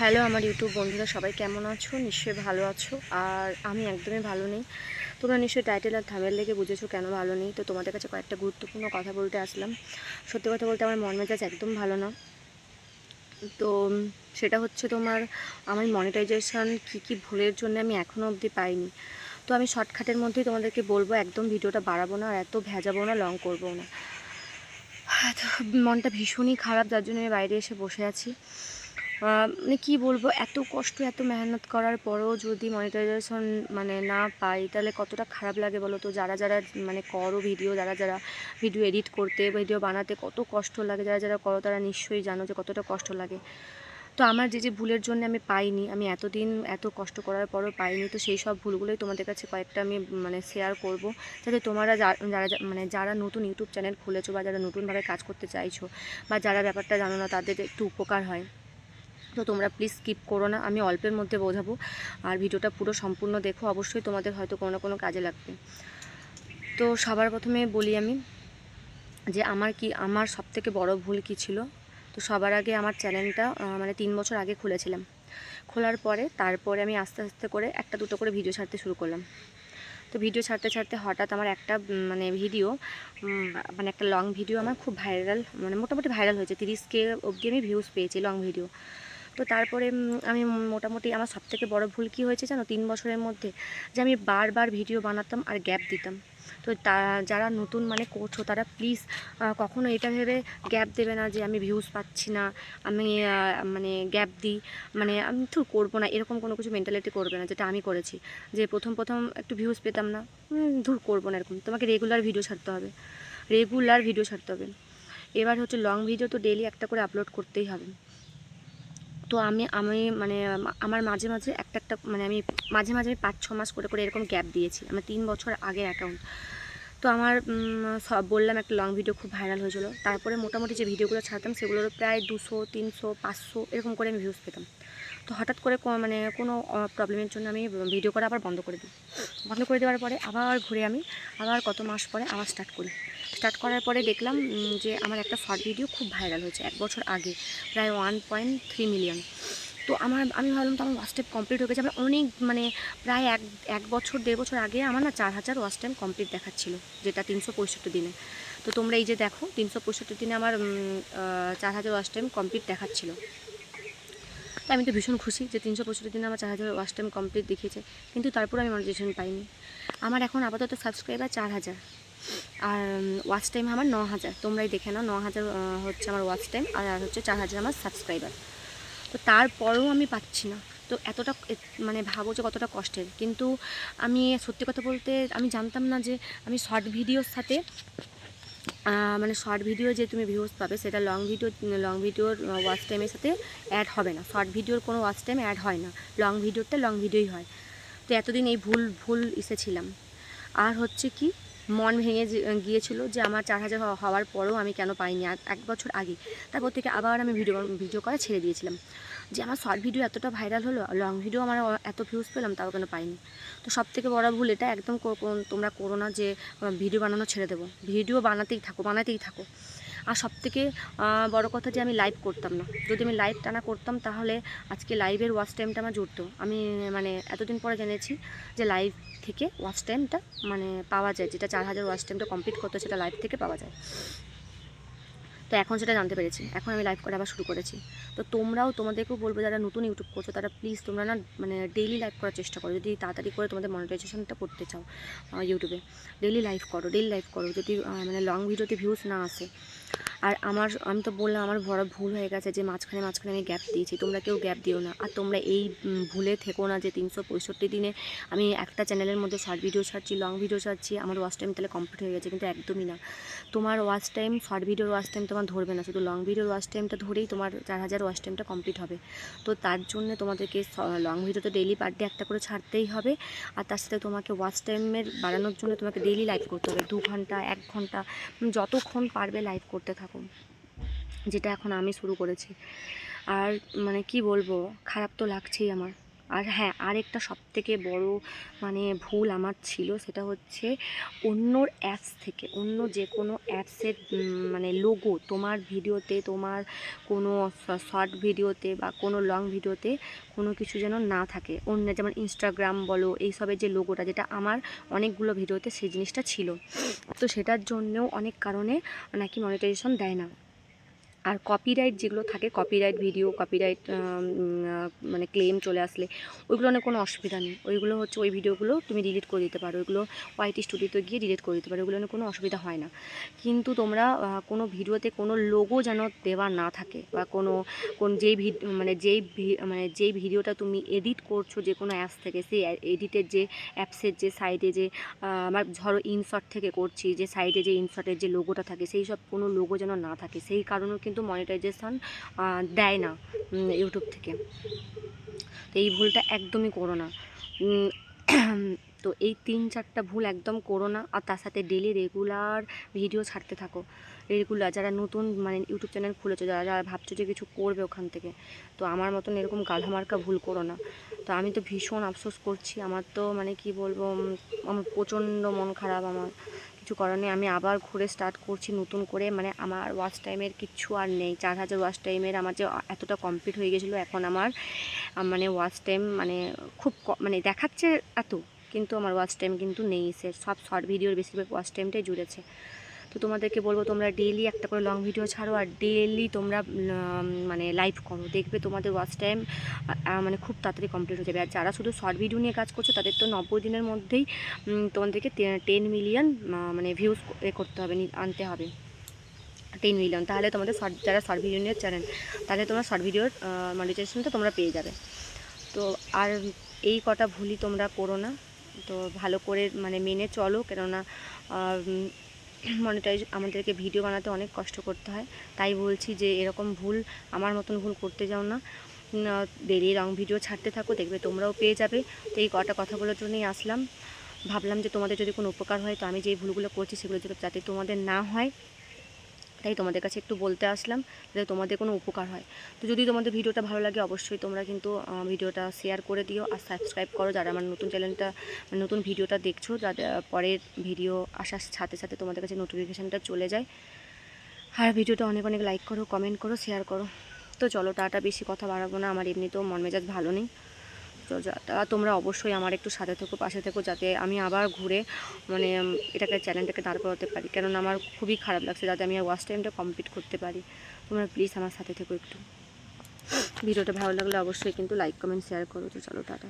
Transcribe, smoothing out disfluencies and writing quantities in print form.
Hello আমার YouTube বন্ধুরা, সবাই কেমন আছো? নিশ্চয়ই ভালো আছো। আর আমি একদমই ভালো নেই। তোমরা নিশ্চয়ই টাইটেল আর থাম্বনেল দেখে বুঝেছো কেন ভালো নেই। তো তোমাদের কাছে কয়েকটা গুরুত্বপূর্ণ কথা বলতে আসলাম। সত্যি কথা বলতে আমার মন মেজাজ একদম ভালো না। তো সেটা হচ্ছে আমার মনিটাইজেশন কী ভুলের জন্য আমি এখনও অবধি পাইনি। তো আমি শর্টকাটের মধ্যেই তোমাদেরকে বলবো, একদম ভিডিওটা বাড়াবো না আর এত ভেজাবো না, লং করবো না। তো মনটা ভীষণই খারাপ, যার জন্য আমি বাইরে এসে বসে আছি। মানে কী বলবো, এত কষ্ট এত মেহনত করার পরেও যদি মনিটাইজেশন না পাই, তাহলে কতটা খারাপ লাগে বলো তো। যারা যারা করো ভিডিও, যারা যারা ভিডিও এডিট করতে, ভিডিও বানাতে কত কষ্ট লাগে, যারা যারা করো তারা নিশ্চয়ই জানো যে কতটা কষ্ট লাগে। তো আমার যে ভুলের জন্য আমি পাইনি, আমি এতদিন এত কষ্ট করার পরও পাইনি, তো সেই সব ভুলগুলোই তোমাদের কাছে কয়েকটা আমি শেয়ার করব, যাতে তোমরা যারা যারা নতুন ইউটিউব চ্যানেল খুলেছো বা যারা নতুনভাবে কাজ করতে চাইছো বা যারা ব্যাপারটা জানো না, তাদের একটু উপকার হয়। তো তোমরা প্লিজ স্কিপ করো না, আমি অল্পের মধ্যে বোঝাবো। আর ভিডিওটা পুরো সম্পূর্ণ দেখো, অবশ্যই তোমাদের হয়তো কোনো না কোনো কাজে লাগবে। তো সবার প্রথমে বলি আমি যে আমার সবথেকে বড় ভুল কী ছিল। তো সবার আগে আমার চ্যানেলটা 3 বছর আগে খুলেছিলাম। খোলার পরে তারপরে আমি আস্তে আস্তে করে একটা দুটো করে ভিডিও ছাড়তে শুরু করলাম। তো ভিডিও ছাড়তে ছাড়তে হঠাৎ আমার একটা ভিডিও একটা লং ভিডিও আমার খুব ভাইরাল, মোটামুটি ভাইরাল হয়েছে। 30K অবধি আমি ভিউজ পেয়েছি লং ভিডিও। তো তারপরে আমি মোটামুটি আমার সবথেকে বড় ভুল কী হয়েছে জানো 3 বছরের মধ্যে, যে আমি বারবার ভিডিও বানাতাম আর গ্যাপ দিতাম। তো যারা নতুন করছো তারা প্লিজ কখনো এটা ভেবে গ্যাপ দেবে না যে আমি ভিউজ পাচ্ছি না, আমি গ্যাপ দিই, আমি তো করবো না, এরকম কোনো কিছু মেন্টালিটি করবে না, যেটা আমি করেছি। যে প্রথম একটু ভিউজ পেতাম না, ধুর করবো না, এরকম। তোমাকে রেগুলার ভিডিও ছাড়তে হবে, রেগুলার ভিডিও ছাড়তে হবে। এবার হচ্ছে লং ভিডিও তো ডেইলি একটা করে আপলোড করতেই হবে। তো আমি আমি আমার মাঝে মাঝে একটা আমি মাঝে মাঝে 5-6 মাস করে করে এরকম গ্যাপ দিয়েছি। আমার 3 বছর আগের অ্যাকাউন্ট। তো আমার বললাম একটা লং ভিডিও খুব ভাইরাল হয়েছিল। তারপরে মোটামুটি যে ভিডিওগুলো ছাড়তাম সেগুলোরও প্রায় 200, 300, 500 এরকম করে আমি ভিউজ পেতাম। তো হঠাৎ করে কোনো প্রবলেমের জন্য আমি ভিডিও করা আবার বন্ধ করে দিই। বন্ধ করে দেওয়ার পরে আবার ঘুরে আমি আবার কত মাস পরে আবার স্টার্ট করার পরে দেখলাম যে আমার একটা শর্ট ভিডিও খুব ভাইরাল হয়েছে 1 বছর আগে, প্রায় 1.3 মিলিয়ন। তো আমি ভাবলাম তো আমার ওয়াচ টাইম কমপ্লিট হয়ে গেছে। আমার অনেক প্রায় এক বছর 1.5 বছর আগে আমার 4000 ওয়াচ টাইম কমপ্লিট দেখাচ্ছিল, যেটা 365 দিনে। তো তোমরা এই যে দেখো 365 দিনে আমার 4000 ওয়াচ টাইম কমপ্লিট দেখাচ্ছিল। তো আমি তো ভীষণ খুশি যে 365 দিনে আমার 4000 ওয়াচ টাইম কমপ্লিট দেখিয়েছে। কিন্তু তারপর আমি মনিটাইজেশন পাইনি। আমার এখন আপাতত সাবস্ক্রাইবার 4000 আর ওয়াচ টাইম আমার 9000। তোমরাই দেখে নাও, 9000 হচ্ছে আমার ওয়াচ টাইম আর হচ্ছে 4000 আমার সাবস্ক্রাইবার। তো তারপরেও আমি পাচ্ছি না। তো এতটা ভাবো যে কতটা কষ্টের। কিন্তু আমি সত্যি কথা বলতে আমি জানতাম না যে আমি শর্ট ভিডিওর সাথে শর্ট ভিডিও যে তুমি ভিউজ পাবে, সেটা লং ভিডিওর ওয়াচ টাইমের সাথে অ্যাড হবে না। শর্ট ভিডিওর কোনো ওয়াচ টাইম অ্যাড হয় না, লং ভিডিওরটা লং ভিডিওই হয়। তো এতদিন এই ভুল এসেছিলাম। আর হচ্ছে কি, মন ভেঙে গিয়েছিল যে আমার 4000 হওয়ার পরেও আমি কেন পাইনি 1 বছর আগে। তারপর থেকে আবার আমি ভিডিও করা ছেড়ে দিয়েছিলাম, যে আমার শর্ট ভিডিও এতটা ভাইরাল হলো, লং ভিডিও আমার এত ভিউজ পেলাম, তাও কেন পাইনি। তো সবথেকে বড় ভুল এটা, একদম তোমরা করো না যে ভিডিও বানানো ছেড়ে দেবো। ভিডিও বানাতেই থাকো। আর সবথেকে বড় কথা যে আমি লাইভ করতাম না। যদি আমি লাইভ টানা করতাম তাহলে আজকে লাইভের ওয়াচ টাইমটা আমার জুড়তো। আমি এতদিন পরে জেনেছি যে লাইভ থেকে ওয়াচ টাইমটা পাওয়া যায়, যেটা 4000 ওয়াচ টাইমটা কমপ্লিট করতে, সেটা লাইভ থেকে পাওয়া যায়। তো এখন সেটা জানতে পেরেছি, এখন আমি লাইভ করা আবার শুরু করেছি। তো তোমাদেরকেও বলবো, যারা নতুন ইউটিউব করছো তারা প্লিজ তোমরা না ডেইলি লাইভ করার চেষ্টা করো, যদি তাড়াতাড়ি করে তোমাদের মনিটাইজেশনটা করতে চাও ইউটিউবে। ডেইলি লাইভ করো, যদি লং ভিডিওতে ভিউজ না আসে। আর আমি তো বললাম আমার বড় ভুল হয়ে গেছে যে মাঝখানে আমি গ্যাপ দিয়েছি। তোমরা কেউ গ্যাপ দিও না। আর তোমরা এই ভুলে থেকো না যে 365 দিনে আমি একটা চ্যানেলের মধ্যে শর্ট ভিডিও ছাড়ছি, লং ভিডিও ছাড়ছি, আমার ওয়াচ টাইম তাহলে কমপ্লিট হয়ে গেছে। কিন্তু একদমই না। তোমার ওয়াচ টাইম, শর্ট ভিডিওর ওয়াচ টাইম তোমার ধরবে না, শুধু লং ভিডিওর ওয়াচ টাইমটা ধরেই তোমার 4000 ওয়াচ টাইমটা কমপ্লিট হবে। তো তার জন্য তোমাদেরকে লং ভিডিও তো ডেইলি পার ডে একটা করে ছাড়তেই হবে। আর তার সাথে তোমাকে ওয়াচ টাইমের বাড়ানোর জন্য তোমাকে ডেইলি লাইভ করতে হবে, 2 ঘন্টা 1 ঘন্টা যতক্ষণ পারবে লাইভ করতে থাকো, যেটা এখন আমি শুরু করেছি। আর কি বলবো, খারাপ তো লাগছেই আমার। আর হ্যাঁ, আরেকটা সবথেকে বড় মানে ভুল আমার ছিল, সেটা হচ্ছে অন্যর অ্যাপস থেকে, অন্য যে কোনো অ্যাপসের মানে লোগো তোমার ভিডিওতে, তোমার কোনো শর্ট ভিডিওতে বা কোনো লং ভিডিওতে কোনো কিছু যেন না থাকে। অন্য যেমন ইনস্টাগ্রাম বলো, এইসবের যে লোগোটা, যেটা আমার অনেকগুলো ভিডিওতে সেই জিনিসটা ছিল। তো সেটার জন্যেও অনেক কারণে নাকি মনিটাইজেশন দেয় না। আর কপিরাইট যেগুলো থাকে, কপিরাইট ভিডিও, কপিরাইট মানে ক্লেম চলে আসলে ওইগুলো নিয়ে কোনো অসুবিধা নেই। ওইগুলো হচ্ছে, ওই ভিডিওগুলো তুমি ডিলিট করে দিতে পারো, ওইগুলো ওয়াইটি স্টুডিওতে গিয়ে ডিলিট করে দিতে পারো, ওইগুলো নিয়ে কোনো অসুবিধা হয় না। কিন্তু তোমরা কোনো ভিডিওতে কোনো লোগো যেন দেওয়া না থাকে, বা যেই ভিডিওটা তুমি এডিট করছো যে কোনো অ্যাপস থেকে, সেই এডিটের যে অ্যাপসের যে সাইডে যে আমার ধরো ইনশর্ট থেকে করছি, যে সাইডে যে ইনশর্টের যে লোগোটা থাকে, সেই সব কোনো লোগো যেন না থাকে। সেই কারণেও কিন্তু মনিটাইজেশন দেয় না ইউটিউব থেকে। তো এই ভুলটা একদমই করো না। তো এই 3-4টা ভুল একদম করো না। আর তার সাথে ডেলি রেগুলার ভিডিও ছাড়তে থাকো। রেগুলার, যারা নতুন মানে ইউটিউব চ্যানেল খুলেছো, যারা ভাবছো যে কিছু করবে ওখান থেকে, তো আমার মতন এরকম গাধা মার্কা ভুল করো না। তো আমি তো ভীষণ আফসোস করছি, আমার তো মানে কি বলবো, আমার প্রচণ্ড মন খারাপ। আমার কিছু করার নেই, আমি আবার ঘুরে স্টার্ট করছি নতুন করে। মানে আমার ওয়াচ টাইমের কিচ্ছু আর নেই। 4000 ওয়াচ টাইমের আমার যে এতটা কমপ্লিট হয়ে গেছিলো, এখন আমার মানে ওয়াচ টাইম মানে খুব মানে দেখাচ্ছে এত, কিন্তু আমার ওয়াচ টাইম কিন্তু নেই। সব শর্ট ভিডিওর বেশিরভাগ ওয়াচ টাইমটাই জুড়েছে। তো তোমাদেরকে বলবো, তোমরা ডেইলি একটা করে লং ভিডিও ছাড়ো, আর ডেইলি তোমরা মানে লাইভ করো, দেখবে তোমাদের ওয়াচ টাইম মানে খুব তাড়াতাড়ি কমপ্লিট হয়ে যাবে। আর যারা শুধু শর্ট ভিডিও নিয়ে কাজ করছো, তাদের তো 90 দিনের মধ্যেই তোমাদেরকে 10 মিলিয়ন মানে ভিউজ করতে হবে, আনতে হবে 10 মিলিয়ন। তাহলে তোমাদের যারা শর্ট ভিডিও নিয়ে চ্যানেল, তাহলে তোমরা শর্ট ভিডিওর মনিটাইজেশনটা তোমরা পেয়ে যাবে। তো আর এই কটা ভুলই তোমরা করো না। তো ভালো করে মানে মেনে চলো, কেননা মনিটাইজ আমাদেরকে ভিডিও বানাতে অনেক কষ্ট করতে হয়। তাই বলছি যে এরকম ভুল, আমার মতন ভুল করতে যাও না। ডেলি লং ভিডিও ছাড়তে থাকো, দেখবে তোমরাও পেয়ে যাবে। তো এই কটা কথা বলার জন্যই আসলাম। ভাবলাম যে তোমাদের যদি কোনো উপকার হয়, তো আমি যেই ভুলগুলো করছি সেগুলো যাতে তোমাদের না হয়, তাই তোমাদের কাছে একটু বলতে আসলাম, যাতে তোমাদের কোনো উপকার হয়। তো যদি তোমাদের ভিডিওটা ভালো লাগে, অবশ্যই তোমরা কিন্তু ভিডিওটা শেয়ার করে দিও, আর সাবস্ক্রাইব করো যারা আমার নতুন চ্যানেলটা, নতুন ভিডিওটা দেখছো, যাদের পরের ভিডিও আসার সাথে সাথে তোমাদের কাছে নোটিফিকেশানটা চলে যায়। আর ভিডিওটা অনেক অনেক লাইক করো, কমেন্ট করো, শেয়ার করো। তো চলো টাটা, বেশি কথা বাড়াবো না, আমার এমনিতেও মন মেজাজ ভালো নেই। তো তোমরা অবশ্যই আমার একটু সাথে থেকো, পাশে থেকো, যাতে আমি আবার ঘুরে মানে চ্যানেলটাকে দাঁড় করাতে পারি। কেননা আমার খুবই খারাপ লাগছে, যাতে আমি আর ওয়াচ টাইমটা কমপ্লিট করতে পারি। তোমরা প্লিজ আমার সাথে থেকো একটু। ভিডিওটা ভালো লাগলে অবশ্যই কিন্তু লাইক, কমেন্ট, শেয়ার করো। তো চলো টাটা।